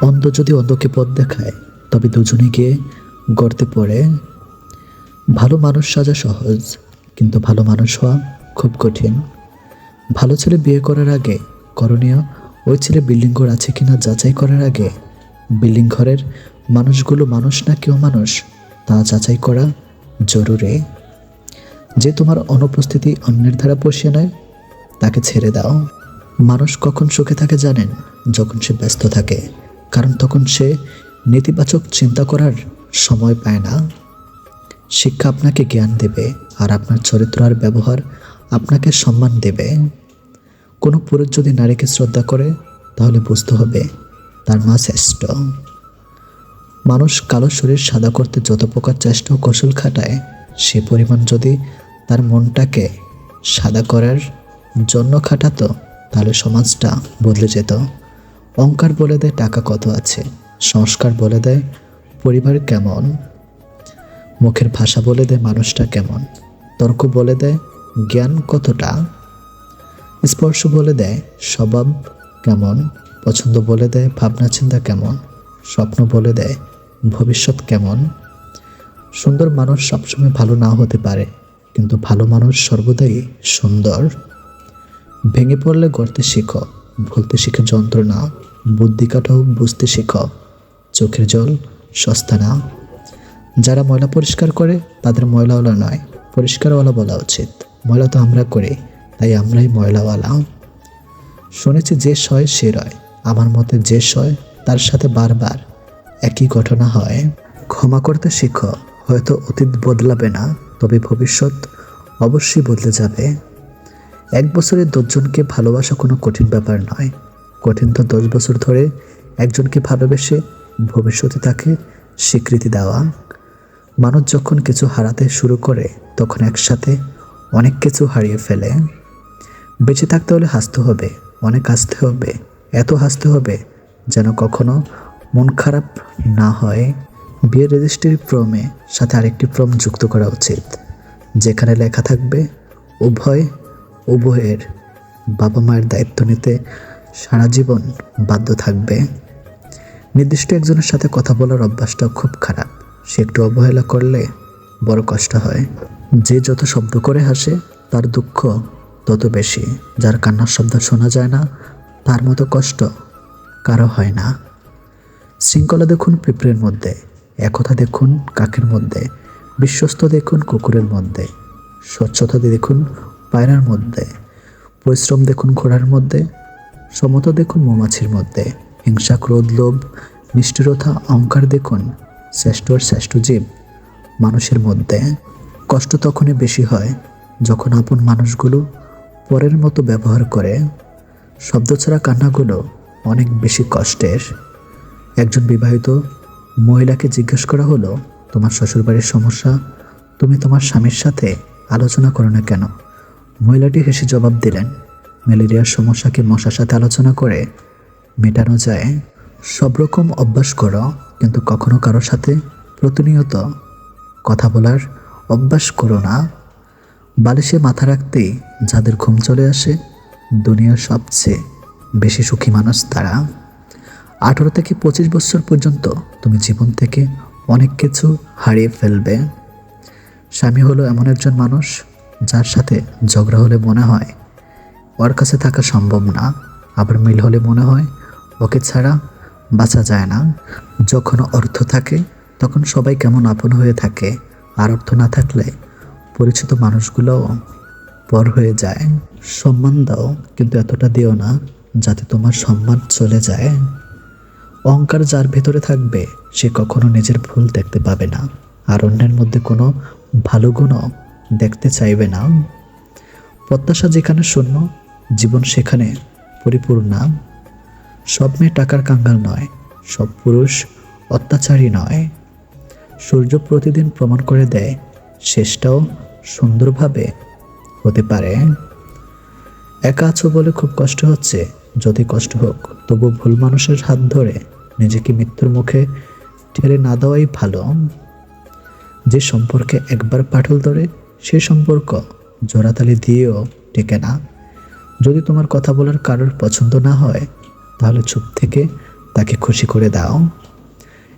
অন্ধ যদি অন্ধকে পথ দেখায়, তবে দুজনে গিয়ে গর্তে পড়ে। ভালো মানুষ সাজা সহজ, কিন্তু ভালো মানুষ হওয়া খুব কঠিন। ভালো ছেলে বিয়ে করার আগে করণীয়, ওই ছেলে বিল্ডিং ঘর আছে কিনা যাচাই করার আগে বিল্ডিং ঘরের মানুষগুলো মানুষ না কেউ মানুষ তা যাচাই করা জরুরি। যে তোমার অনুপস্থিতি অন্যের দ্বারা পুষিয়ে নেয়, তাকে ছেড়ে দাও। মানুষ কখন সুখে থাকে জানেন? যখন সে ব্যস্ত থাকে, কারণ তখন সে নেতিবাচক চিন্তা করার সময় পায় না। শিক্ষা আপনাকে জ্ঞান দেবে, আর আপনার চরিত্র আর ব্যবহার আপনাকে সম্মান দেবে। কোনো পুরুষ যদি নারীকে শ্রদ্ধা করে, তাহলে বুঝতে হবে তার মা শ্রেষ্ঠ। মানুষ কালো শরীর সাদা করতে যত প্রকার চেষ্টা ও কৌশল খাটায়, সে পরিমাণ যদি তার মনটাকে সাদা করার জন্য খাটাতো, তাহলে সমাজটা বদলে যেত। অহংকার বলে দেয় টাকা কত আছে, সংস্কার বলে দেয় পরিবার কেমন, মুখের ভাষা বলে দেয় মানুষটা কেমন, তর্ক বলে দেয় জ্ঞান কতটা, স্পর্শ বলে দেয় স্বভাব কেমন, পছন্দ বলে দেয় ভাবনা চিন্তা কেমন, স্বপ্ন বলে দেয় ভবিষ্যৎ কেমন। সুন্দর মানুষ সবসময় ভালো নাও হতে পারে, কিন্তু ভালো মানুষ সর্বদাই সুন্দর। ভেঙে পড়লে গড়তে শিখো, ভুলতে শিখে যন্ত্রণা, বুদ্ধি কাটাও বুঝতে শিখো, চোখের জল সস্তা না। যারা ময়লা পরিষ্কার করে তাদের ময়লাওয়ালা নয়, পরিষ্কারওয়ালা বলা উচিত। ময়লা তো আমরা করি, তাই আমরাই ময়লাওয়ালা। শুনেছি যে সয় সে রয়, আমার মতে যে সয় তার সাথে বারবার একই ঘটনা হয়। ক্ষমা করতে শিখো, হয়তো অতীত বদলাবে না, তবে ভবিষ্যৎ অবশ্যই বদলে যাবে। 1 বছরে 10 জনকে ভালোবাসা কোনো কঠিন ব্যাপার নয়, কঠিন তো 10 বছর ধরে একজনকে ভালোবেসে ভবিষ্যতে তাকে স্বীকৃতি দেওয়া। মানুষ যখন কিছু হারাতে শুরু করে, তখন একসাথে অনেক কিছু হারিয়ে ফেলে। বেঁচে থাকতে হলে হাসতে হবে, অনেক হাসতে হবে, এত হাসতে হবে যেন কখনো মন খারাপ না হয়। বিয়ের রেজিস্ট্রি ফর্মে সাথে আরেকটি ফর্ম যুক্ত করা উচিত, যেখানে লেখা থাকবে উভয়ের বাবা মায়ের দায়িত্ব নিতে সারা জীবন বাধ্য থাকবে। নির্দিষ্ট একজনের সাথে কথা বলার অভ্যাসটাও খুব খারাপ, সে একটু অবহেলা করলে বড় কষ্ট হয়। যে যত শব্দ করে হাসে, তার দুঃখ তত বেশি। যার কান্নার শব্দ শোনা যায় না, তার মতো কষ্ট কারো হয় না। শৃঙ্খলা দেখুন পিঁপড়ের মধ্যে, একতা দেখুন কাকের মধ্যে, বিশ্বস্ত দেখুন কুকুরের মধ্যে, স্বচ্ছতা দেখুন পায়রার মধ্যে, পরিশ্রম দেখুন ঘোড়ার মধ্যে, সমতা দেখুন মৌমাছির মধ্যে, হিংসা ক্রোধ লোভ নিষ্ঠুরতা অহংকার দেখুন শ্রেষ্ঠ জীব মানুষের মধ্যে। কষ্ট তখনই বেশি হয় যখন আপন মানুষগুলো পরের মতো ব্যবহার করে। শব্দ ছাড়া কান্নাগুলো অনেক বেশি কষ্টের। একজন বিবাহিত মহিলাকে জিজ্ঞেস করা হলো, তোমার শ্বশুরবাড়ির সমস্যা তুমি তোমার স্বামীর সাথে আলোচনা করো না কেন? মহিলাটি হেসে জবাব দিলেন, ম্যালেরিয়ার সমস্যাকে মশার সাথে আলোচনা করে মেটানো যায়। সব রকম অভ্যাস করো, কিন্তু কখনো কারোর সাথে প্রতিনিয়ত কথা বলার অভ্যাস করো না। বালিশে মাথা রাখতেই যাদের ঘুম চলে আসে, দুনিয়ার সবচেয়ে বেশি সুখী মানুষ তারা। 18 থেকে 25 বছর পর্যন্ত তুমি জীবন থেকে অনেক কিছু হারিয়ে ফেলবে। স্বামী হলো এমন একজন মানুষ যার সাথে ঝগড়া হলে মনে হয় ওর কাছে থাকা সম্ভব না, আবার মিল হলে মনে হয় ওকে ছাড়া বাঁচা যায় না। যখন অর্থ থাকে তখন সবাই কেমন আপন হয়ে থাকে, আর অর্থ না থাকলে পরিচিত মানুষগুলোও পর হয়ে যায়। সম্মান দাও, কিন্তু এতটা দিও না যাতে তোমার সম্মান চলে যায়। অহংকার যার ভেতরে থাকবে, সে কখনো নিজের ভুল দেখতে পাবে না, আর অন্যের মধ্যে কোনো ভালো গুণও দেখতে চাইবে না। প্রত্যাশা যেখানে শূন্য, জীবন সেখানে পরিপূর্ণ। সব মেয়ে টাকার কাঙ্গাল নয়, সব পুরুষ অত্যাচারী নয়। সূর্য প্রতিদিন প্রমাণ করে দেয় শেষটাও সুন্দরভাবে হতে পারে। একা আছো বলে খুব কষ্ট হচ্ছে, যদি কষ্ট হোক তবু ভুল মানুষের হাত ধরে নিজেকে মৃত্যুর মুখে ঠেলে না দেওয়াই ভালো। যে সম্পর্কে একবার পাটল ধরে, সে সম্পর্ক জোড়াতালি দিয়েও টেকে না। যদি তোমার কথা বলার কারোর পছন্দ না হয়, তাহলে চুপ থেকে তাকে খুশি করে দাও।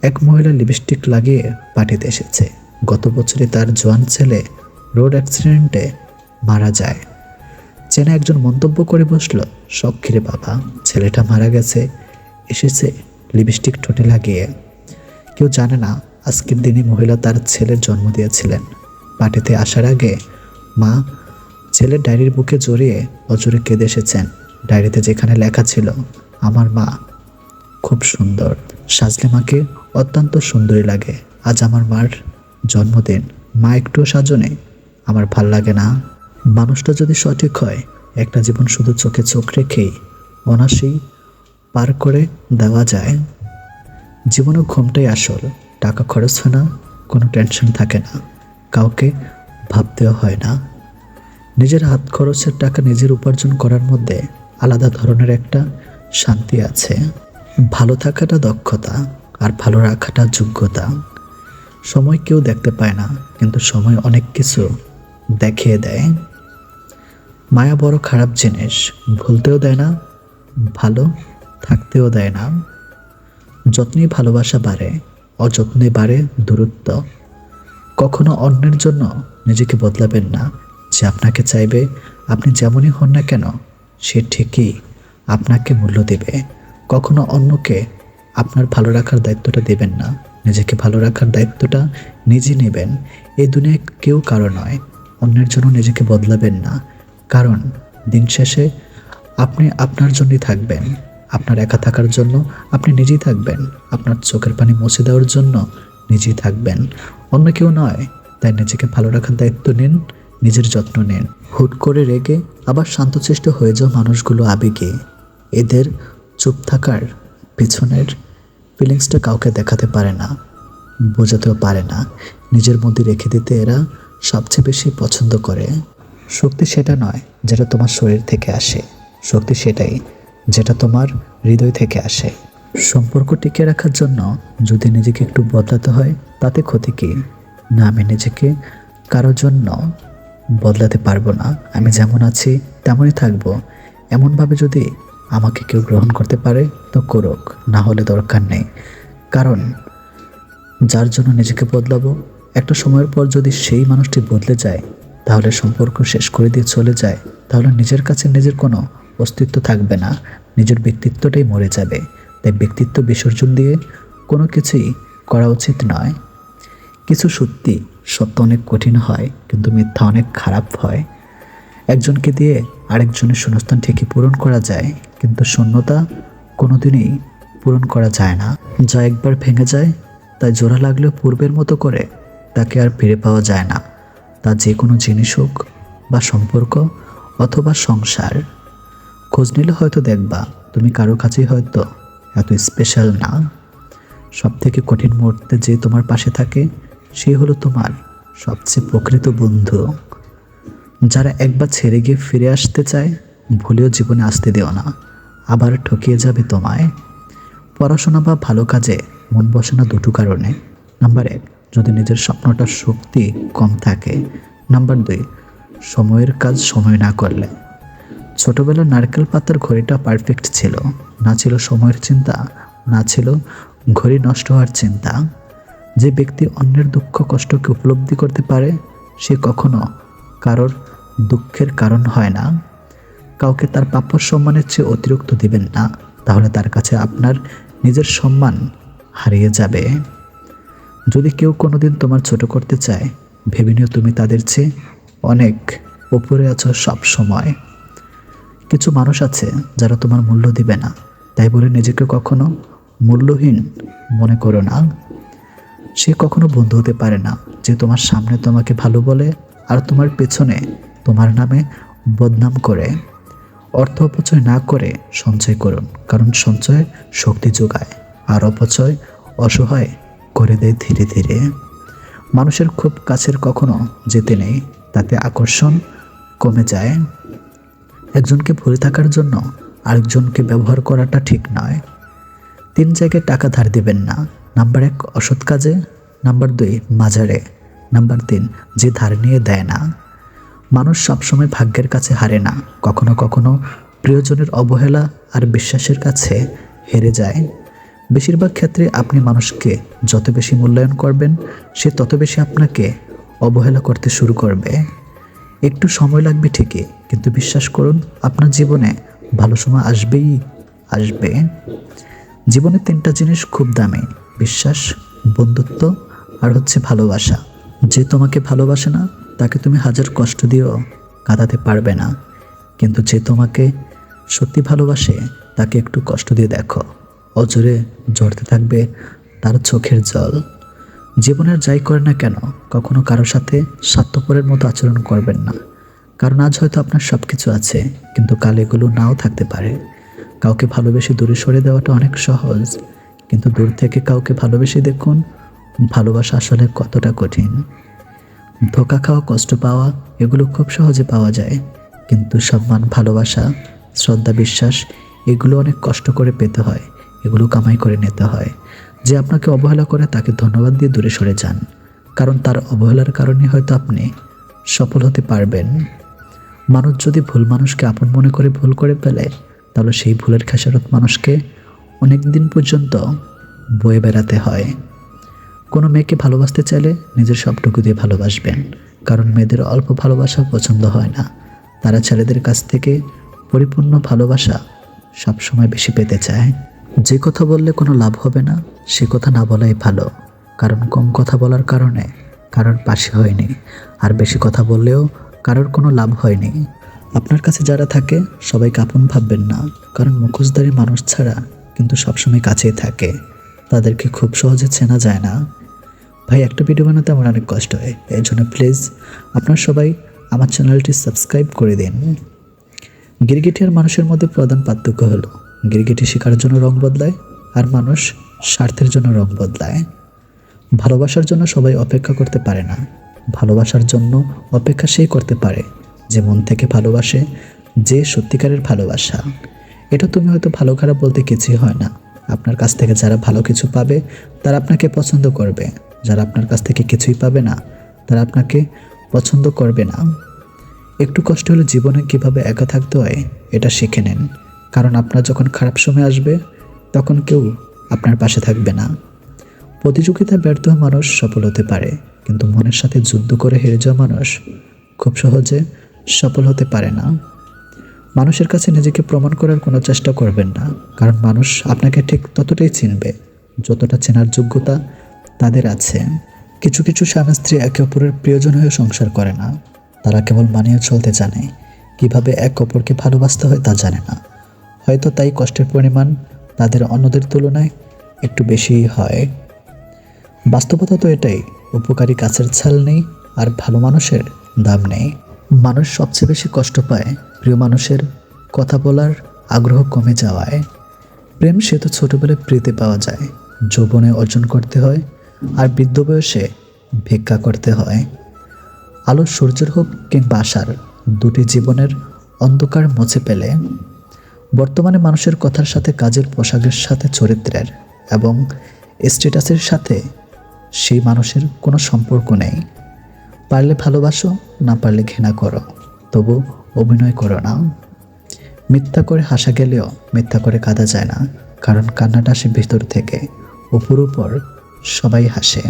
এক মহিলা লিপস্টিক লাগিয়ে পার্টিতে এসেছে। গত বছরে তার জোয়ান ছেলে রোড অ্যাক্সিডেন্টে মারা যায়। চেনা একজন মন্তব্য করে বসল, সক্ষীরে বাবা, ছেলেটা মারা গেছে, এসেছে লিপস্টিক ঠোঁটে লাগিয়ে। কেউ জানে না আজকের দিনে মহিলা তার ছেলের জন্ম দিয়েছিলেন। পার্টিতে আসার আগে মা ছেলের ডায়েরির বুকে জড়িয়ে অজরে কেঁদে এসেছেন। ডায়েরিতে যেখানে লেখা ছিল, আমার মা খুব সুন্দর, সাজলে মাকে অত্যন্ত সুন্দরী লাগে। আজ আমার মার জন্মদিন, মা একটুও সাজনে, আমার ভাল লাগে না। মানুষটা যদি সঠিক হয়, একটা জীবন শুধু চোখে চোখ রেখেই অনায়াসেই পার করে দেওয়া যায়। জীবনে ঘুমটাই আসল, টাকা খরচ হয় না, কোনো টেনশন থাকে না, কাউকে ভাবতেও হয় না। নিজের হাত খরচের টাকা নিজের উপার্জন করার মধ্যে আলাদা ধরনের একটা শান্তি আছে। ভালো থাকাটা দক্ষতা, আর ভালো রাখাটা যোগ্যতা। সময় কেউ দেখতে পায় না, কিন্তু সময় অনেক কিছু দেখিয়ে দেয়। মায়া বড় খারাপ জিনিস, ভুলতেও দেয় না, ভালো থাকতেও দেয় না। যত্নেই ভালোবাসা বাড়ে, অযত্নে বাড়ে দূরত্ব। কখনো অন্যের জন্য নিজেকে বদলাবেন না। যে আপনাকে চাইবে, আপনি যেমনই হন না কেন, সে ঠিকই আপনাকে মূল্য দেবে। কখনো অন্যকে আপনার ভালো রাখার দায়িত্বটা দেবেন না, নিজেকে ভালো রাখার দায়িত্বটা নিজে নেবেন। এই দুনিয়ায় কেউ কারো নয়। অন্যের জন্য নিজেকে বদলাবেন না, কারণ দিন শেষে আপনি আপনার জন্যই থাকবেন। আপনার একা থাকার জন্য আপনি নিজেই থাকবেন, আপনার চোখের পানি মুছে দেওয়ার জন্য নিজেই থাকবেন, অন্য কেউ নয়। তাই নিজেকে ভালো রাখার দায়িত্ব নিন, নিজের যত্ন নিন। হুট করে রেগে আবার শান্তচেষ্ট হয়ে যাওয়া মানুষগুলো আবেগে। এদের চুপ থাকার পিছনের ফিলিংসটা কাউকে দেখাতে পারে না, বোঝাতেও পারে না। নিজের মধ্যে রেখে দিতে এরা সবচেয়ে বেশি পছন্দ করে। শক্তি সেটা নয় যেটা তোমার শরীর থেকে আসে, শক্তি সেটাই যেটা তোমার হৃদয় থেকে আসে। সম্পর্ক টিকে রাখার জন্য যদি নিজেকে একটু বদলাতে হয়, তাতে ক্ষতি কী? না, আমি নিজেকে কারোর জন্য বদলাতে পারবো না, আমি যেমন আছি তেমনই থাকবো। এমনভাবে যদি আমাকে কেউ গ্রহণ করতে পারে তো করুক, না হলে দরকার নেই। কারণ যার জন্য নিজেকে বদলাবো, একটা সময়ের পর যদি সেই মানুষটি বদলে যায়, তাহলে সম্পর্ক শেষ করে দিয়ে চলে যায়, তাহলে নিজের কাছে নিজের কোনো অস্তিত্ব থাকবে না, নিজের ব্যক্তিত্বটাই মরে যাবে। তাই ব্যক্তিত্ব বিসর্জন দিয়ে কোনো কিছুই করা উচিত নয়। কিছু সত্য অনেক কঠিন হয়, কিন্তু মিথ্যা অনেক খারাপ হয়। একজনকে দিয়ে আরেকজনের শূন্যস্থান ঠিকই পূরণ করা যায়, কিন্তু শূন্যতা কোনোদিনই পূরণ করা যায় না। যা একবার ভেঙে যায়, তাই জোড়া লাগলেও পূর্বের মতো করে তাকে আর ফিরে পাওয়া যায় না। তা যে কোনো জিনিস হোক, বা সম্পর্ক অথবা সংসার। খোঁজ নিলে হয়তো দেখবা তুমি কারো কাছেই হয়তো এত স্পেশাল না। সব থেকে কঠিন মুহূর্তে যে তোমার পাশে থাকে, সে হলো তোমার সবচেয়ে প্রকৃত বন্ধু। যারা একবার ছেড়ে গিয়ে ফিরে আসতে চায়, ভুলেও জীবনে আসতে দিও না, আবার ঠকিয়ে যাবে তোমায়। পড়াশোনা বা ভালো কাজে মন বসে না দুটো কারণে। নাম্বার 1, যদি নিজের স্বপ্নটা শক্তি কম থাকে। নাম্বার 2, সময়ের কাজ সময় না করলে। ছোটবেলার নারকেল পাতার ঘড়িটা পারফেক্ট ছিল, না ছিল সময়ের চিন্তা, না ছিল ঘড়ি নষ্ট হওয়ার চিন্তা। যে ব্যক্তি অন্যের দুঃখ কষ্টকে উপলব্ধি করতে পারে, সে কখনো কারোর দুঃখের কারণ হয় না। কাউকে তার প্রাপ্য সম্মানের চেয়ে অতিরিক্ত দিবেন না, তাহলে তার কাছে আপনার নিজের সম্মান হারিয়ে যাবে। যদি কেউ কোনোদিন তোমার ছোট করতে চায়, ভেবে নিও তুমি তাদের চেয়ে অনেক উপরে আছো সব সময়। কিছু মানুষ আছে যারা তোমার মূল্য দিবে না, তাই বলে নিজেকে কখনো মূল্যহীন মনে করো না। সে কখনো বন্ধু হতে পারে না যে তোমার সামনে তোমাকে ভালো বলে আর তোমার পেছনে তোমার নামে বদনাম করে। অর্থ অপচয় না করে সঞ্চয় করুন, কারণ সঞ্চয় শক্তি যোগায়, আর অপচয় অসহায় করে দেয় ধীরে ধীরে। মানুষের খুব কাছের কখনো যেতে নেই, তাতে আকর্ষণ কমে যায়। একজনকে ভুলে থাকার জন্য আরেকজনকে ব্যবহার করাটা ঠিক নয়। 3 জায়গায় টাকা ধার দিবেন না। নাম্বার 1, অসৎ কাজে। নাম্বার 2, মাজারে। নাম্বার 3, যে ধার নিয়ে দেয় না। মানুষ সবসময় ভাগ্যের কাছে হারে না, কখনো কখনো প্রিয়জনের অবহেলা আর বিশ্বাসের কাছে হেরে যায়। বেশিরভাগ ক্ষেত্রে আপনি মানুষকে যত বেশি মূল্যায়ন করবেন, সে তত বেশি আপনাকে অবহেলা করতে শুরু করবে। একটু সময় লাগবে ঠিকই, কিন্তু বিশ্বাস করুন, আপনার জীবনে ভালো সময় আসবেই আসবে। জীবনে 3টা জিনিস খুব দামি: বিশ্বাস, বন্ধুত্ব আর হচ্ছে ভালোবাসা। যে তোমাকে ভালোবাসে না তাকে তুমি হাজার কষ্ট দিয়েও কাঁদাতে পারবে না, কিন্তু যে তোমাকে সত্যি ভালোবাসে তাকে একটু কষ্ট দিয়ে দেখো, অজরে ঝরতে থাকবে তার চোখের জল। জীবনের যাই করে না কেন, কখনো কারোর সাথে স্বার্থপরের মতো আচরণ করবেন না। কারণ আজ হয়তো আপনার সব কিছু আছে, কিন্তু কাল এগুলো নাও থাকতে পারে। কাউকে ভালোবেসে দূরে সরে দেওয়াটা অনেক সহজ, কিন্তু দূর থেকে কাউকে ভালোবেসে দেখুন ভালোবাসা আসলে কতটা কঠিন। ধোঁকা খাওয়া, কষ্ট পাওয়া এগুলো খুব সহজে পাওয়া যায়, কিন্তু সম্মান, ভালোবাসা, শ্রদ্ধা, বিশ্বাস এগুলো অনেক কষ্ট করে পেতে হয়, এগুলো কামাই করে নিতে হয়। যে আপনাকে অবহেলা করে তাকে ধন্যবাদ দিয়ে দূরে সরে যান, কারণ তার অবহেলার কারণে হয়তো আপনি সফল হতে পারবেন। মানুষ যদি ভুল মানুষকে আপন মনে করে ভুল করে ফেলে, তাহলে সেই ভুলের খেসারত মানুষকে অনেক দিন পর্যন্ত বয়ে বেড়াতে হয়। কোনো মেয়েকে ভালোবাসতে চাইলে নিজের সবটুকু দিয়ে ভালোবাসবেন, কারণ মেয়েদের অল্প ভালোবাসা পছন্দ হয় না। তারা ছেলেদের কাছ থেকে পরিপূর্ণ ভালোবাসা সবসময় বেশি পেতে চায়। যে কথা বললে কোনো লাভ হবে না, সে কথা না বলাই ভালো, কারণ কম কথা বলার কারণে কারোর পাশে হয়নি, আর বেশি কথা বললেও কারোর কোনো লাভ হয়নি। আপনার কাছে যারা থাকে সবাইকে আপন ভাববেন না, কারণ মুখোশধারী মানুষ ছাড়া কিন্তু সবসময় কাছেই থাকে, তাদেরকে খুব সহজে চেনা যায় না। ভাই, একটা ভিডিও বানাতে আমার অনেক কষ্ট হয়, এই জন্য প্লিজ আপনার সবাই আমার চ্যানেলটি সাবস্ক্রাইব করে দিন। গিরগিটি আর মানুষের মধ্যে প্রধান পার্থক্য হলো, গিরগিটি শিকার জন্য রং বদলায়, আর মানুষ স্বার্থের জন্য রং বদলায়। ভালোবাসার জন্য সবাই অপেক্ষা করতে পারে না, ভালোবাসার জন্য অপেক্ষা সেই করতে পারে যে মন থেকে ভালোবাসে, যে সত্যিকারের ভালোবাসা। এটা তুমি হয়তো ভালো খারাপ বলতে কিছুই হয় না। আপনার কাছ থেকে যারা ভালো কিছু পাবে তারা আপনাকে পছন্দ করবে, যারা আপনার কাছ থেকে কিছুই পাবে না তারা আপনাকে পছন্দ করবে না। একটু কষ্ট হলে জীবনে কিভাবে একা থাকতে হয় এটা শিখে নেন, কারণ আপনার যখন খারাপ সময় আসবে তখন কেউ আপনার পাশে থাকবে না। প্রতিযোগিতায় ব্যর্থ মানুষ সফল হতে পারে, কিন্তু মনের সাথে যুদ্ধ করে হেরে যাওয়া মানুষ খুব সহজে সফল হতে পারে না। মানুষের কাছে নিজেকে প্রমাণ করার কোনো চেষ্টা করবেন না, কারণ মানুষ আপনাকে ঠিক ততটাই চিনবে যতটা চেনার যোগ্যতা তাদের আছে। কিছু কিছু স্বামী স্ত্রী একে অপরের প্রিয়জন হয়ে সংসার করে না, তারা কেবল মানিয়ে চলতে জানে, কিভাবে এক অপরকে ভালোবাসতে হয় তা জানে না। হয়তো তাই কষ্টের পরিমাণ তাদের অন্যদের তুলনায় একটু বেশিই হয়। বাস্তবতা তো এটাই, উপকারী গাছের ছাল নেই আর ভালো মানুষের দাম নেই। মানুষ সবচেয়ে বেশি কষ্ট পায় প্রিয় মানুষের কথা বলার আগ্রহ কমে যাওয়ায়। প্রেম সে তো ছোটবেলায় প্রীতি পাওয়া যায়, যৌবনে অর্জন করতে হয়, আর বৃদ্ধ বয়সে ভিক্ষা করতে হয়। আলো সূর্যের হোক কিংবা আশার, দুটি জীবনের অন্ধকার মুছে পেলে। বর্তমানে মানুষের কথার সাথে কাজের, পোশাকের সাথে চরিত্রের এবং স্ট্যাটাসের সাথে সেই মানুষের কোনো সম্পর্ক নেই। পারলে ভালোবাসো, না পারলে ঘৃণা করো, তবু অভিনয় করো না। মিথ্যা করে হাসা গেলেও মিথ্যা করে কাঁদা যায় না, কারণ কান্নাটা আসে ভিতর থেকে, উপর উপর সবাই হাসে।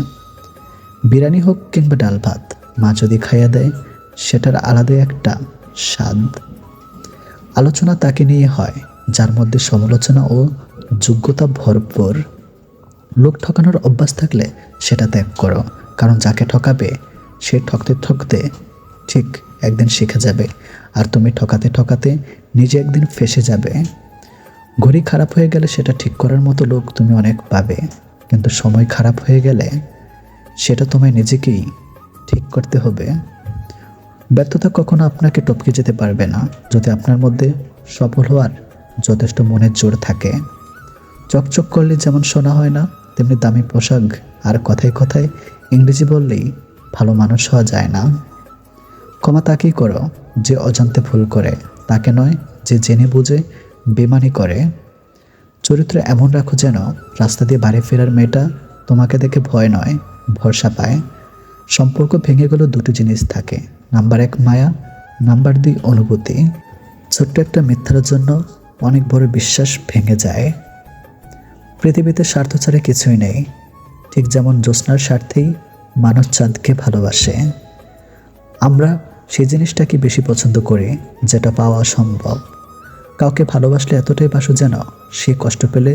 বিরিয়ানি হোক কিংবা ডাল ভাত, মা যদি খাইয়া দেয় সেটার আলাদাই একটা স্বাদ। আলোচনা তাকে নিয়ে হয় যার মধ্যে সমালোচনা ও যোগ্যতা ভরপুর। লোক ঠকানোর অভ্যাস থাকলে সেটা ত্যাগ করো, কারণ যাকে ঠকাবে সে ঠকতে ঠকতে ঠিক একদিন শিখে যাবে, আর তুমি ঠকাতে ঠকাতে নিজে একদিন ফেঁসে যাবে। ঘড়ি খারাপ হয়ে গেলে সেটা ঠিক করার মতো লোক তুমি অনেক পাবে, কিন্তু সময় খারাপ হয়ে গেলে সেটা তোমায় নিজেকেই ঠিক করতে হবে। ব্যর্থতা কখনো আপনাকে টপকে যেতে পারবে না, যদি আপনার মধ্যে সফল হওয়ার যথেষ্ট মনের জোর থাকে। চকচক করলে যেমন শোনা হয় না, তেমনি দামি পোশাক আর কথায় কথায় ইংরেজি বললেই ভালো মানুষ হওয়া যায় না। ক্ষমা তাকেই করো যে অজান্তে ভুল করে, তাকে নয় যে জেনে বুঝে বেমানি করে। চরিত্র এমন রাখো যেন রাস্তা দিয়ে বাড়ি ফেরার মেয়েটা তোমাকে দেখে ভয় নয় ভরসা পায়। সম্পর্ক ভেঙে গেলেও দুটো জিনিস থাকে, নাম্বার 1 মায়া, নাম্বার 2 অনুভূতি। ছোট্ট একটা মিথ্যার জন্য অনেক বড় বিশ্বাস ভেঙে যায়। পৃথিবীতে স্বার্থ ছাড়া কিছুই নেই। ঠিক যেমন জ্যোৎস্নার স্বার্থেই মানুষ চাঁদকে ভালোবাসে। আমরা সেই জিনিসটাকে বেশি পছন্দ করি যেটা পাওয়া সম্ভব। কাউকে ভালোবাসলে এতটাই বাসো যেন সে কষ্ট পেলে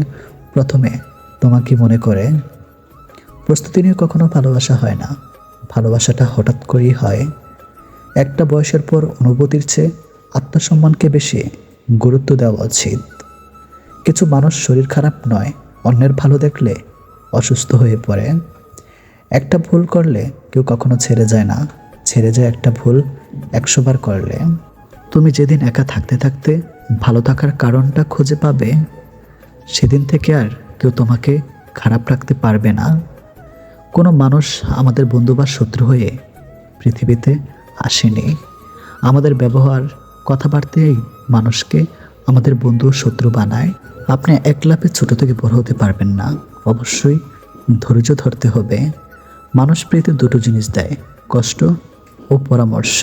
প্রথমে তোমাকে মনে করে। প্রস্তুতি নিয়ে কখনো ভালোবাসা হয় না, ভালোবাসাটা হঠাৎ করেই হয়। একটা বয়সের পর অনুভূতির চেয়ে আত্মসম্মানকে বেশি গুরুত্ব দেওয়া উচিত। কিছু মানুষ শরীর খারাপ নয়, অন্যের ভালো দেখলে অসুস্থ হয়ে পড়ে। একটা ভুল করলে কেউ কখনো ছেড়ে যায় না, ছেড়ে যায় একটা ভুল 100 বার করলে। তুমি যেদিন একা থাকতে থাকতে ভালো থাকার কারণটা খুঁজে পাবে, সেদিন থেকে আর কেউ তোমাকে খারাপ রাখতে পারবে না। কোনো মানুষ আমাদের বন্ধু বা শত্রু হয়ে পৃথিবীতে আসেনি। আমাদের ব্যবহার, কথাবার্তাই মানুষকে আমাদের বন্ধু ও শত্রু বানায়। আপনি এক লাফে ছোট থেকে বড় হতে পারবেন না, অবশ্যই ধৈর্য ধরতে হবে। মানুষ পেতে দুটো জিনিস দেয়, কষ্ট ও পরামর্শ।